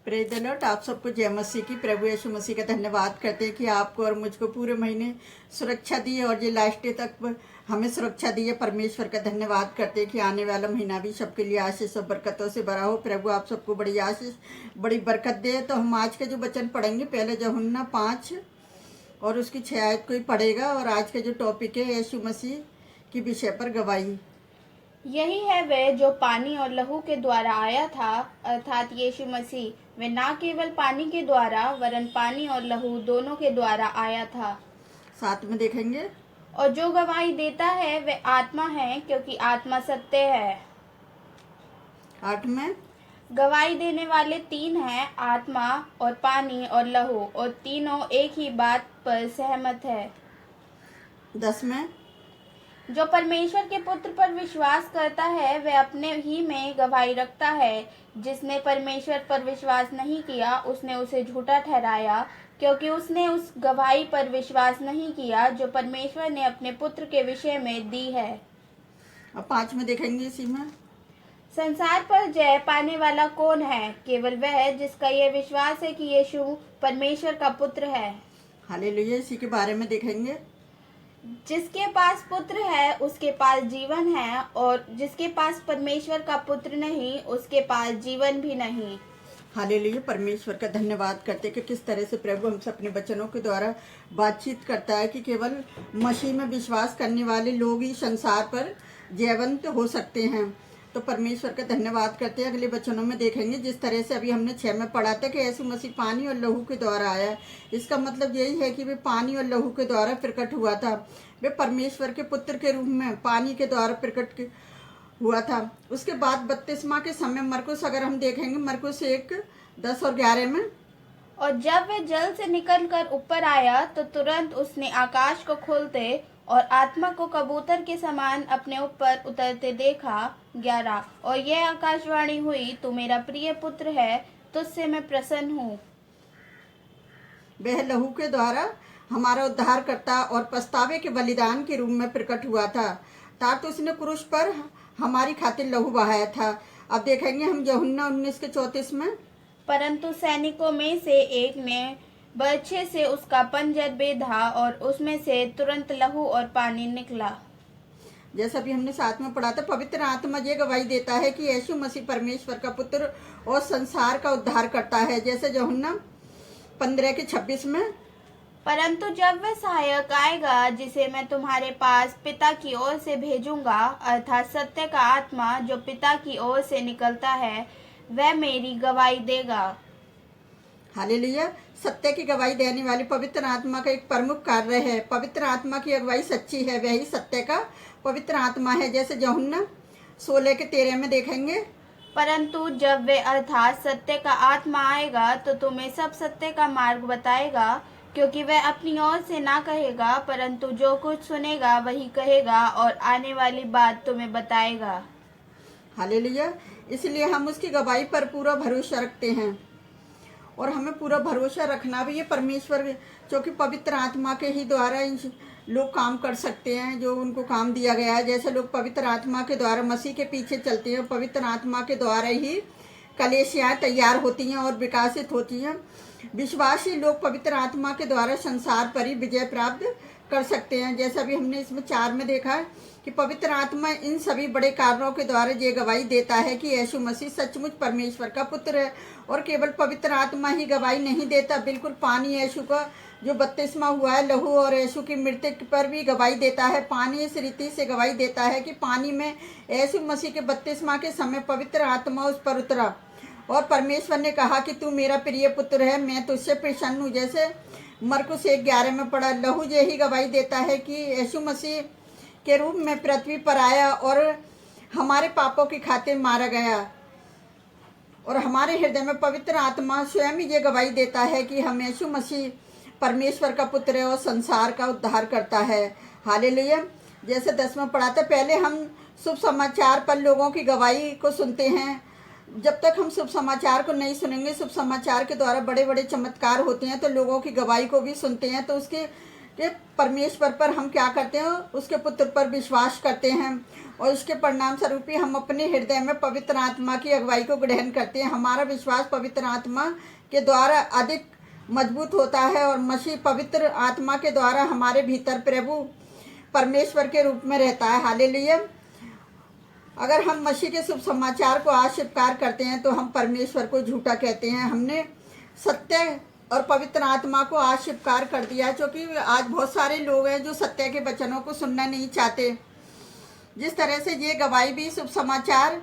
Praise the Lord. आप सबको जय मसीह की, प्रभु यीशु मसीह का धन्यवाद करते हैं कि आपको और मुझको पूरे महीने सुरक्षा दी है और ये लास्ट डे तक हमें सुरक्षा दी है। परमेश्वर का धन्यवाद करते हैं कि आने वाला महीना भी सबके लिए आशीष और बरकतों से भरा हो। प्रभु आप सबको बड़ी आशीष बड़ी बरकत दे। तो हम आज का जो वचन पढ़ेंगे, पहले यूहन्ना 5 और उसकी 6 आयत को ही पढ़ेगा। और आज का जो टॉपिक है यीशु मसीह की विषय पर गवाही। यही है वह जो पानी और लहू के द्वारा आया था, अर्थात यीशु मसीह। वह न केवल पानी के द्वारा वरन पानी और लहू दोनों के द्वारा आया था। साथ में देखेंगे। और जो गवाही देता है वह आत्मा है, क्योंकि आत्मा सत्य है। 8 में गवाही देने वाले 3 हैं, आत्मा और पानी और लहू, और तीनों एक ही बात पर सहमत है। 10 में जो परमेश्वर के पुत्र पर विश्वास करता है वह अपने ही में गवाही रखता है। जिसने परमेश्वर पर विश्वास नहीं किया उसने उसे झूठा ठहराया, क्योंकि उसने उस गवाही पर विश्वास नहीं किया जो परमेश्वर ने अपने पुत्र के विषय में दी है। अब 5 में देखेंगे। इसी में संसार पर जय पाने वाला कौन है? केवल वह जिसका यह विश्वास है कि यीशु परमेश्वर का पुत्र है। हालेलुया। इसी के बारे में देखेंगे। जिसके पास पुत्र है उसके पास जीवन है, और जिसके पास परमेश्वर का पुत्र नहीं उसके पास जीवन भी नहीं। हालेलुया। परमेश्वर का धन्यवाद करते कि किस तरह से प्रभु हमसे अपने वचनों के द्वारा बातचीत करता है कि केवल मसीह में विश्वास करने वाले लोग ही संसार पर जयवंत हो सकते हैं। तो परमेश्वर का धन्यवाद करते हैं। अगले वचनों में देखेंगे जिस तरह से अभी हमने 6 में पढ़ा था कि यीशु मसीह पानी और लहू के द्वारा आया। इसका मतलब यही है कि वे पानी और लहू के द्वारा प्रकट हुआ था। वे परमेश्वर के पुत्र के रूप में पानी के द्वारा प्रकट हुआ था। उसके बाद बपतिस्मा के समय मरकुस, अगर हम देखेंगे मरकुस 1:10 और 11 में, और जब वह जल से निकलकर ऊपर आया तो तुरंत उसने आकाश को खोलते और आत्मा को कबूतर के समान अपने ऊपर उतरते देखा। 11 और यह आकाशवाणी हुई, तू मेरा प्रिय पुत्र है, तुझसे मैं प्रसन्न हूँ। वह लहू के द्वारा हमारा उद्धार करता और पछतावे के बलिदान के रूप में प्रकट हुआ था, ताकि उसने क्रूस पर हमारी खातिर लहू बहाया था। अब देखेंगे हम यूहन्ना 19:34 में, परंतु सैनिकों में से एक ने बर्छे से उसका पंजर बेधा और उसमें से तुरंत लहू और पानी निकला। जैसा भी हमने साथ में पढ़ा था, पवित्र आत्मा ये गवाही देता है कि यीशु मसीह परमेश्वर का पुत्र और संसार का उद्धार करता है। जैसे यूहन्ना 15:26 में, परंतु जब वह सहायक आएगा जिसे मैं तुम्हारे पास पिता की ओर से भेजूंगा, अर्थात सत्य का आत्मा जो पिता की ओर से निकलता है, वह मेरी गवाही देगा। हालेलुया। सत्य की गवाही देने वाली पवित्र आत्मा का एक प्रमुख कार्य है। पवित्र आत्मा की अगुवाई सच्ची है, वही सत्य का पवित्र आत्मा है। जैसे यूहन्ना 16:13 में देखेंगे, परंतु जब वे अर्थात सत्य का आत्मा आएगा तो तुम्हें सब सत्य का मार्ग बताएगा, क्योंकि वह अपनी ओर से ना कहेगा, परंतु जो कुछ सुनेगा वही कहेगा और आने वाली बात तुम्हें बताएगा। हालेलुया। इसलिए हम उसकी गवाही पर पूरा भरोसा रखते हैं। और हमें पूरा भरोसा रखना भी, ये परमेश्वर क्योंकि पवित्र आत्मा के ही द्वारा लोग काम कर सकते हैं जो उनको काम दिया गया है। जैसे लोग पवित्र आत्मा के द्वारा मसीह के पीछे चलते हैं, पवित्र आत्मा के द्वारा ही कलीसियाँ तैयार होती हैं और विकासित होती हैं। विश्वासी लोग पवित्र आत्मा के द्वारा संसार पर ही विजय प्राप्त कर सकते हैं। जैसा भी हमने इसमें 4 में देखा है कि पवित्र आत्मा इन सभी बड़े कारणों के द्वारा ये गवाही देता है कि यीशु मसीह सचमुच परमेश्वर का पुत्र है। और केवल पवित्र आत्मा ही गवाही नहीं देता, बिल्कुल पानी यीशु का जो बपतिस्मा हुआ है, लहू और यीशु की मृत्यु पर भी गवाही देता है। पानी इस रीति से गवाही देता है कि पानी में यीशु मसीह के बपतिस्मा के समय पवित्र आत्मा उस पर उतरा और परमेश्वर ने कहा कि तू मेरा प्रिय पुत्र है, मैं तुझसे प्रसन्न हूँ। जैसे मरकुस 1:11 में पढ़ा। लहू यही गवाही देता है कि यीशु मसीह के रूप में पृथ्वी पर आया और हमारे पापों की खातिर मारा गया। और हमारे हृदय में पवित्र आत्मा स्वयं ये गवाही देता है कि हम यीशु मसीह परमेश्वर का पुत्र है और संसार का उद्धार करता है। हालेलुया। जैसे 10 में पढ़ा था, पहले हम शुभ समाचार पर लोगों की गवाही को सुनते हैं। जब तक हम शुभ समाचार को नहीं सुनेंगे, शुभ समाचार के द्वारा बड़े बड़े चमत्कार होते हैं, तो लोगों की गवाही को भी सुनते हैं, तो उसके कि परमेश्वर पर हम क्या करते हैं, उसके पुत्र पर विश्वास करते हैं और इसके परिणाम स्वरूप ही हम अपने हृदय में पवित्र आत्मा की अगुवाई को ग्रहण करते हैं। हमारा विश्वास पवित्र आत्मा के द्वारा अधिक मजबूत होता है और मसीह पवित्र आत्मा के द्वारा हमारे भीतर प्रभु परमेश्वर के रूप में रहता है। हालेलुया। अगर हम मसीह के शुभ समाचार को अस्वीकार करते हैं तो हम परमेश्वर को झूठा कहते हैं। हमने सत्य और पवित्र आत्मा को अस्वीकार कर दिया, क्योंकि आज बहुत सारे लोग हैं जो सत्य के वचनों को सुनना नहीं चाहते। जिस तरह से ये गवाही भी शुभ समाचार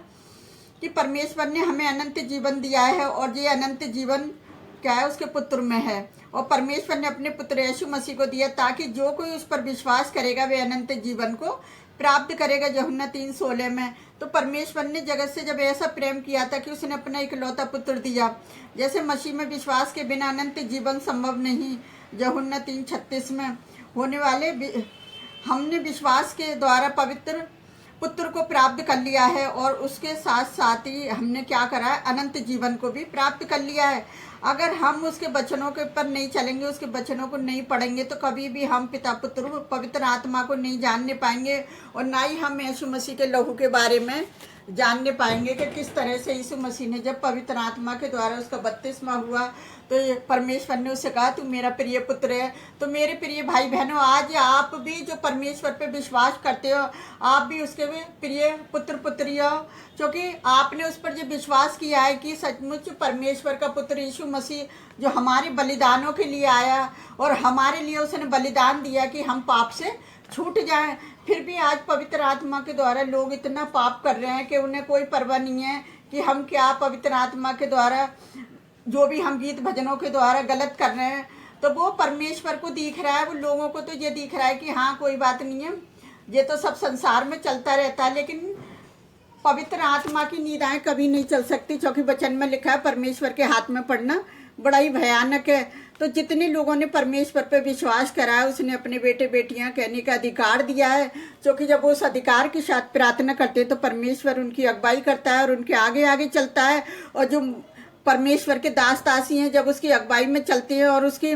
कि परमेश्वर ने हमें अनंत जीवन दिया है और ये अनंत जीवन क्या है, उसके पुत्र में है। और परमेश्वर ने अपने पुत्र यीशु मसीह को दिया ताकि जो कोई उस पर विश्वास करेगा वे अनंत जीवन को प्राप्त करेगा। यूहन्ना 3:16 में। तो परमेश्वर ने जगत से जब ऐसा प्रेम किया था कि उसने अपना इकलौता पुत्र दिया। जैसे मसीह में विश्वास के बिना अनंत जीवन संभव नहीं, यूहन्ना 3:36 में होने वाले हमने विश्वास के द्वारा पवित्र पुत्र को प्राप्त कर लिया है और उसके साथ साथ ही हमने क्या करा है, अनंत जीवन को भी प्राप्त कर लिया है। अगर हम उसके वचनों के ऊपर नहीं चलेंगे, उसके वचनों को नहीं पढ़ेंगे तो कभी भी हम पिता पुत्र पवित्र आत्मा को नहीं जानने पाएंगे और ना ही हम यीशु मसीह के लहू के बारे में जानने पाएंगे कि किस तरह से यीशु मसीह ने जब पवित्र आत्मा के द्वारा उसका बपतिस्मा हुआ तो परमेश्वर ने उससे कहा तू मेरा प्रिय पुत्र है। तो मेरे प्रिय भाई बहनों, आज आप भी जो परमेश्वर पे विश्वास करते हो आप भी उसके भी प्रिय पुत्र पुत्री हो, क्योंकि आपने उस पर जो विश्वास किया है कि सचमुच परमेश्वर का पुत्र यीशु मसीह जो हमारे बलिदानों के लिए आया और हमारे लिए उसने बलिदान दिया कि हम पाप से छूट जाएं। फिर भी आज पवित्र आत्मा के द्वारा लोग इतना पाप कर रहे हैं कि उन्हें कोई परवाह नहीं है कि हम क्या पवित्र आत्मा के द्वारा जो भी हम गीत भजनों के द्वारा गलत कर रहे हैं तो वो परमेश्वर को दिख रहा है। वो लोगों को तो ये दिख रहा है कि हाँ कोई बात नहीं है, ये तो सब संसार में चलता रहता है, लेकिन पवित्र आत्मा की नींदाएं कभी नहीं चल सकती, क्योंकि वचन में लिखा है परमेश्वर के हाथ में पड़ना बड़ा ही भयानक है। तो जितने लोगों ने परमेश्वर पर विश्वास करा है उसने अपने बेटे बेटियां कहने का अधिकार दिया है, क्योंकि जब वो उस अधिकार के साथ प्रार्थना करते हैं तो परमेश्वर उनकी अगुवाई करता है और उनके आगे आगे चलता है। और जो परमेश्वर के दास दासी हैं जब उसकी अगुवाई में चलते हैं और उसके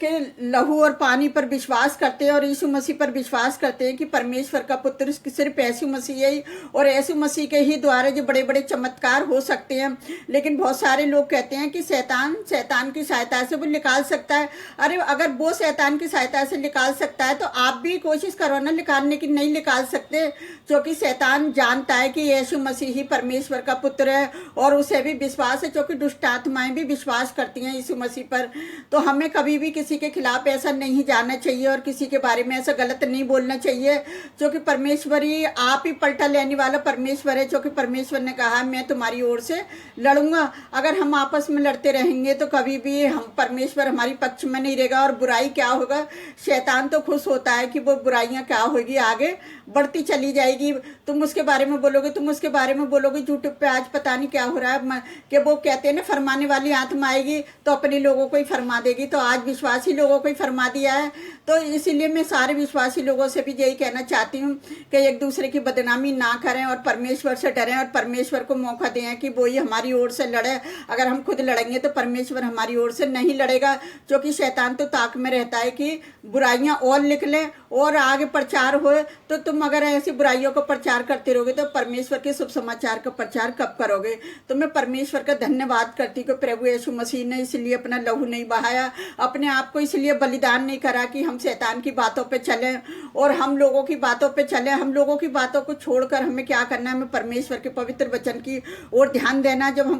के लहू और पानी पर विश्वास करते हैं और यीशु मसीह पर विश्वास करते हैं कि परमेश्वर का पुत्र सिर्फ यीशु मसीह है और यीशु मसीह के ही द्वारा जो बड़े बड़े चमत्कार हो सकते हैं। लेकिन बहुत सारे लोग कहते हैं कि शैतान की सहायता से वो निकाल सकता है। अरे अगर वो शैतान की सहायता से निकाल सकता है तो आप भी कोशिश करो ना निकालने की। नहीं निकाल सकते, क्योंकि शैतान जानता है कि यीशु मसीह ही परमेश्वर का पुत्र है और उसे भी विश्वास है, क्योंकि दुष्ट आत्माएं भी विश्वास करती हैं यीशु मसीह पर। तो हमें कभी भी किसी के खिलाफ ऐसा नहीं जाना चाहिए और किसी के बारे में ऐसा गलत नहीं बोलना चाहिए, क्योंकि परमेश्वर ही आप ही पलटा लेने वाला परमेश्वर है। क्योंकि परमेश्वर ने कहा मैं तुम्हारी ओर से लड़ूंगा। अगर हम आपस में लड़ते रहेंगे तो कभी भी हम परमेश्वर हमारी पक्ष में नहीं रहेगा और बुराई क्या होगा, शैतान तो खुश होता है कि वो बुराइयां क्या होगी आगे बढ़ती चली जाएगी। तुम उसके बारे में बोलोगे, तुम उसके बारे में बोलोगे। यूट्यूब पे आज पता नहीं क्या हो रहा है कि वो कहते हैं ना फरमाने वाली आत्मा आएगी तो अपने लोगों को ही फरमा देगी। तो आज विश्वासी लोगों को ही फरमा दिया है। तो इसीलिए मैं सारे विश्वासी लोगों से भी यही कहना चाहती हूँ कि एक दूसरे की बदनामी ना करें और परमेश्वर से डरें और परमेश्वर को मौका दें कि वो ही हमारी ओर से लड़े। अगर हम खुद लड़ेंगे तो परमेश्वर हमारी ओर से नहीं लड़ेगा, क्योंकि शैतान तो ताक में रहता है कि बुराइयां और निकलें और आगे प्रचार हो। तो तुम अगर ऐसी बुराइयों को प्रचार करते रहोगे तो परमेश्वर के शुभ समाचार का प्रचार कब करोगे। तो मैं परमेश्वर का धन्यवाद करती हूँ कि प्रभु यीशु मसीह ने इसलिए अपना लहू नहीं बहाया, अपने आप को इसलिए बलिदान नहीं करा कि हम शैतान की बातों पे चलें और हम लोगों की बातों पे चलें। हम लोगों की बातों को छोड़कर हमें क्या करना है, हमें परमेश्वर के पवित्र वचन की ओर ध्यान देना। जब हम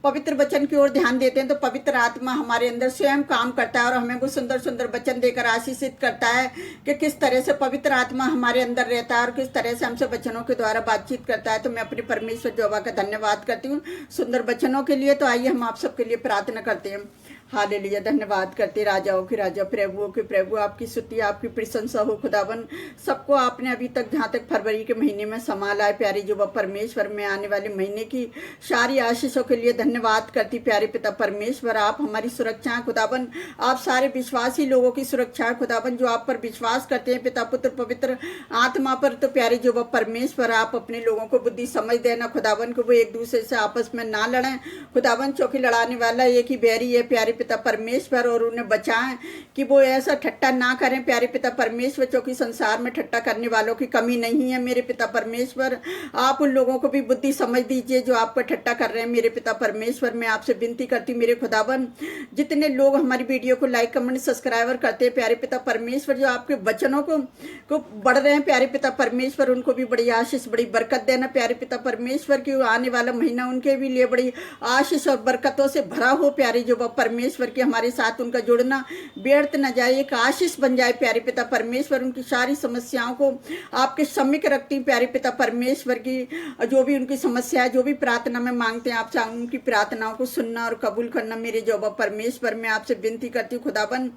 पवित्र वचन की ओर ध्यान देते हैं तो पवित्र आत्मा हमारे अंदर स्वयं काम करता है और हमें वो सुंदर सुंदर वचन देकर आशीषित करता है कि किस तरह से पवित्र आत्मा हमारे अंदर रहता है और किस तरह से हमसे वचनों के द्वारा बातचीत करता है। तो मैं अपने परमेश्वर यहोवा का धन्यवाद करती हूँ सुंदर वचनों के लिए। तो आइए हम आप सबके लिए प्रार्थना करते हैं। हालेलुया, धन्यवाद करते राजाओं के राजा प्रभुओं के प्रभु, आपकी स्तुति आपकी प्रशंसा हो खुदावन। सबको आपने अभी तक जहाँ तक फरवरी के महीने में संभाला है प्यारी जो परमेश्वर में आने वाले महीने की सारी आशीषों के लिए धन्यवाद करती प्यारे पिता परमेश्वर। आप हमारी सुरक्षा खुदावन, आप सारे विश्वासी लोगों की सुरक्षा खुदावन जो आप पर विश्वास करते हैं पिता पुत्र पवित्र आत्मा पर। तो प्यारे जो परमेश्वर आप अपने लोगों को बुद्धि समझ देना खुदावन को वो एक दूसरे से आपस में ना लड़ें खुदावन, चौकी लड़ाने वाला एक ही बैरी है प्यारे पिता परमेश्वर, और उन्हें बचाएं कि वो ऐसा ठट्टा ना करें प्यारे पिता परमेश्वर, क्योंकि संसार में ठट्टा करने वालों की कमी नहीं है मेरे पिता परमेश्वर। आप उन लोगों को भी बुद्धि समझ दीजिए जो आप पर ठट्टा कर रहे हैं मेरे पिता परमेश्वर। मैं आपसे विनती करती हूँ मेरे खुदावन, जितने लोग हमारी वीडियो को लाइक कमेंट सब्सक्राइबर करते हैं प्यारे पिता परमेश्वर, जो आपके वचनों को बढ़ रहे हैं प्यारे पिता परमेश्वर, उनको भी बड़ी आशीष बड़ी बरकत देना प्यारे पिता परमेश्वर की। आने वाला महीना उनके भी लिए बड़ी आशीष और बरकतों से भरा हो प्यारे जो परमेश्वर के हमारे साथ उनका जुड़ना व्यर्थ न जाए, एक आशीष बन जाए प्यारे पिता परमेश्वर। उनकी सारी समस्याओं को आपके सम्मुख रखती प्यारे पिता परमेश्वर की, जो भी उनकी समस्या है, जो भी प्रार्थना में मांगते हैं आपसे, उनकी प्रार्थनाओं को सुनना और कबूल करना मेरे जो परमेश्वर। मैं आपसे विनती करती हूँ खुदाबंद,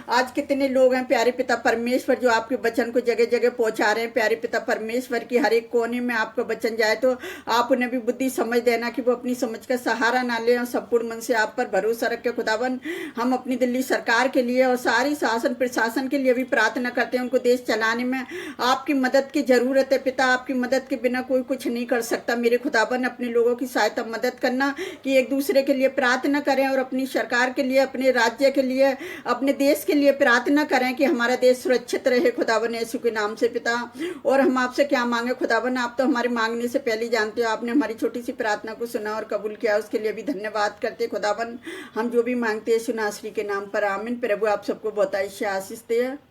आज कितने लोग हैं प्यारे पिता परमेश्वर जो आपके वचन को जगह जगह पहुंचा रहे हैं प्यारे पिता परमेश्वर की, हर एक कोने में आपका वचन जाए तो आप उन्हें भी बुद्धि समझ देना कि वो अपनी समझ का सहारा ना ले और संपूर्ण मन से आप पर भरोसा रख के खुदावन हम अपनी दिल्ली सरकार के लिए और सारी शासन प्रशासन के लिए भी प्रार्थना करते हैं। उनको देश चलाने में आपकी मदद की जरूरत है पिता, आपकी मदद के बिना कोई कुछ नहीं कर सकता मेरे खुदावन। अपने लोगों की सहायता मदद करना कि एक दूसरे के लिए प्रार्थना करें और अपनी सरकार के लिए, अपने राज्य के लिए, अपने देश के लिए प्रार्थना करें कि हमारा देश सुरक्षित रहे खुदावन यीशु के नाम से पिता। और हम आपसे क्या मांगे खुदावन, आप तो हमारे मांगने से पहले जानते हो, आपने हमारी छोटी सी प्रार्थना को सुना और कबूल किया, उसके लिए भी धन्यवाद करते खुदावन। हम जो भी मांगते हैं सुनासरी के नाम पर, आमीन। प्रभु आप सबको बहुत आशीष दे।